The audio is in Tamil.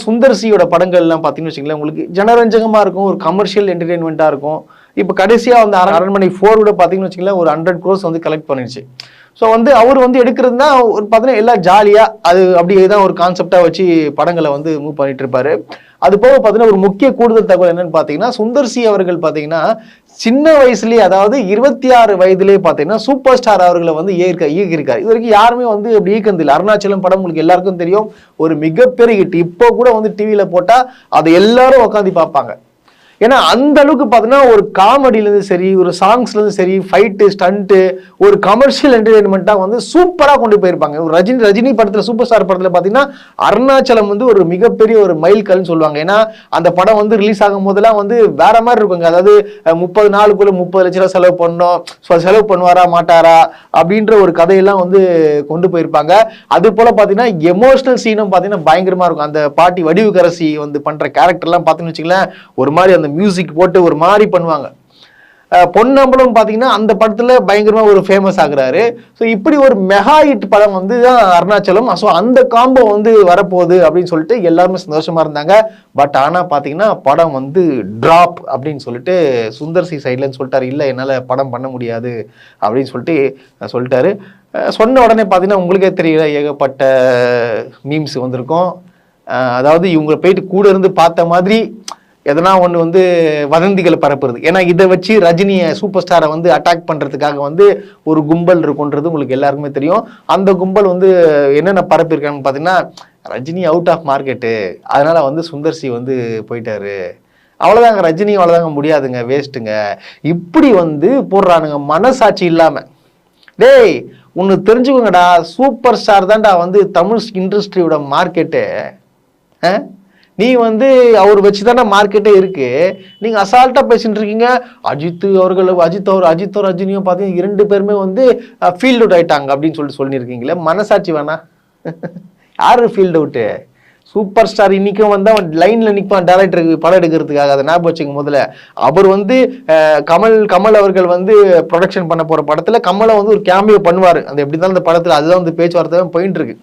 சுந்தர்சியோட படங்கள்லாம் பார்த்தீங்கன்னு வச்சுங்களேன், உங்களுக்கு ஜனரஞ்சகமா இருக்கும், ஒரு கமர்ஷியல் என்டர்டெயின்மெண்ட்டாக இருக்கும். இப்போ கடைசியாக வந்து அரண்மனை 4 கூட பார்த்தீங்கன்னு வச்சுங்களேன், ஒரு 100 crores வந்து கலெக்ட் பண்ணிடுச்சு. ஸோ வந்து அவர் வந்து எடுக்கிறதுனா ஒரு பார்த்தீங்கன்னா எல்லாம் ஜாலியாக அது அப்படியே தான் ஒரு கான்செப்டாக வச்சு படங்களை வந்து மூவ் பண்ணிட்டு இருப்பாரு. அது போக பார்த்தீங்கன்னா ஒரு முக்கிய கூடுதல் தகவல் என்னன்னு பார்த்தீங்கன்னா, சுந்தர்சி அவர்கள் பார்த்தீங்கன்னா சின்ன வயசுலேயே, அதாவது 26 வயதிலேயே பார்த்தீங்கன்னா சூப்பர் ஸ்டார் அவர்களை வந்து இயக்கியிருக்காரு. இது வரைக்கும் யாருமே வந்து அப்படி இயக்குனதில்லை. அருணாச்சலம் படம் உங்களுக்கு எல்லாருக்கும் தெரியும், ஒரு மிகப்பெரிய ஹிட். இப்போ கூட வந்து டிவியில் போட்டால் அதை எல்லாரும் உட்காந்து பார்ப்பாங்க. ஏன்னா அந்த அளவுக்கு பார்த்தீங்கன்னா ஒரு காமெடியிலேருந்து சரி, ஒரு சாங்ஸ்லேருந்து சரி, ஃபைட்டு, ஸ்டண்ட்டு, ஒரு கமர்ஷியல் என்டர்டெயின்மெண்ட்டாக வந்து சூப்பராக கொண்டு போயிருப்பாங்க. ரஜினி படத்தில், சூப்பர் ஸ்டார் படத்தில் பார்த்தீங்கன்னா அருணாச்சலம் வந்து ஒரு மிகப்பெரிய ஒரு மைல்கல்னு சொல்லுவாங்க. ஏன்னா அந்த படம் வந்து ரிலீஸ் ஆகும் போதெல்லாம் வந்து வேற மாதிரி இருக்குங்க. அதாவது 30 நாளுக்குள்ள 30 லட்ச ரூபா செலவு பண்ணோம், செலவு பண்ணுவாரா மாட்டாரா அப்படின்ற ஒரு கதையெல்லாம் வந்து கொண்டு போயிருப்பாங்க. அது போல பார்த்தீங்கன்னா எமோஷனல் சீனும் பார்த்தீங்கன்னா பயங்கரமா இருக்கும். அந்த பாட்டி வடிவுக்கரசி வந்து பண்ற கேரக்டர்லாம் பார்த்தீங்கன்னு வச்சுங்களேன், ஒரு மாதிரி அந்த மியூசிக் போட்டு ஒரு மாதிரி பண்ணுவாங்க. பொன்னம்பலம் பார்த்தீங்கன்னா அந்த படத்துல பயங்கரமா ஒரு ஃபேமஸ் ஆகுறாரு. ஸோ இப்படி ஒரு மெகா ஹிட் படம் வந்து தான் அருணாச்சலம். ஸோ அந்த காம்போ வந்து வரப்போகுது அப்படின்னு சொல்லிட்டு எல்லாருமே சந்தோஷமா இருந்தாங்க. பட் ஆனால் பார்த்தீங்கன்னா படம் வந்து டிராப் அப்படின்னு சொல்லிட்டு சுந்தர்சி சைட்லன்னு சொல்லிட்டாரு. இல்லை, என்னால் படம் பண்ண முடியாது அப்படின்னு சொல்லிட்டு சொல்லிட்டாரு. சொன்ன உடனே பார்த்தீங்கன்னா உங்களுக்கே தெரியல, ஏகப்பட்ட மீம்ஸ் வந்திருக்கும். அதாவது இவங்க போயிட்டு கூட இருந்து பார்த்த மாதிரி எதனா ஒன்று வந்து வதந்திகளை பரப்புறது. ஏன்னா இதை வச்சு ரஜினியை, சூப்பர் ஸ்டாரை வந்து அட்டாக் பண்ணுறதுக்காக வந்து ஒரு கும்பல் இருக்குன்றது உங்களுக்கு எல்லாருக்குமே தெரியும். அந்த கும்பல் வந்து என்னென்ன பரப்பியிருக்காங்கன்னு பார்த்தீங்கன்னா, ரஜினி அவுட் ஆஃப் மார்க்கெட்டு, அதனால வந்து சுந்தர்சி வந்து போயிட்டாரு, அவ்வளோதாங்க, ரஜினி அவ்வளோதாங்க, முடியாதுங்க, வேஸ்ட்டுங்க, இப்படி வந்து போடுறானுங்க மனசாட்சி இல்லாமல். டேய், ஒன்று தெரிஞ்சுக்கோங்கடா, சூப்பர் ஸ்டார் தான்டா வந்து தமிழ் இண்டஸ்ட்ரியோட மார்க்கெட்டு. நீ வந்து அவர் வச்சுதானே மார்க்கெட்டே இருக்கு. நீங்க அசால்ட்டா பேசிட்டு இருக்கீங்க. அஜித் ரஜினியும் பார்த்தீங்கன்னா 2 பேருமே வந்து ஃபீல்ட் அவுட் ஆயிட்டாங்க அப்படின்னு சொல்லியிருக்கீங்களே, மனசாட்சி வேணா? யாரு ஃபீல்ட் அவுட்டு? சூப்பர் ஸ்டார் இன்னைக்கும் வந்து அவன் லைன்ல நிற்பான் டைரக்டருக்கு படம் எடுக்கிறதுக்காக. அதை ஞாபகம் வச்சுங்க. முதல்ல அவர் வந்து கமல் அவர்கள் வந்து ப்ரொடக்ஷன் பண்ண போற படத்துல கமலை வந்து ஒரு கேமியோ பண்ணுவாரு. அந்த எப்படி தான் அந்த படத்துல அதுதான் வந்து பேச்சுவார்த்தை போயிட்டு இருக்கு.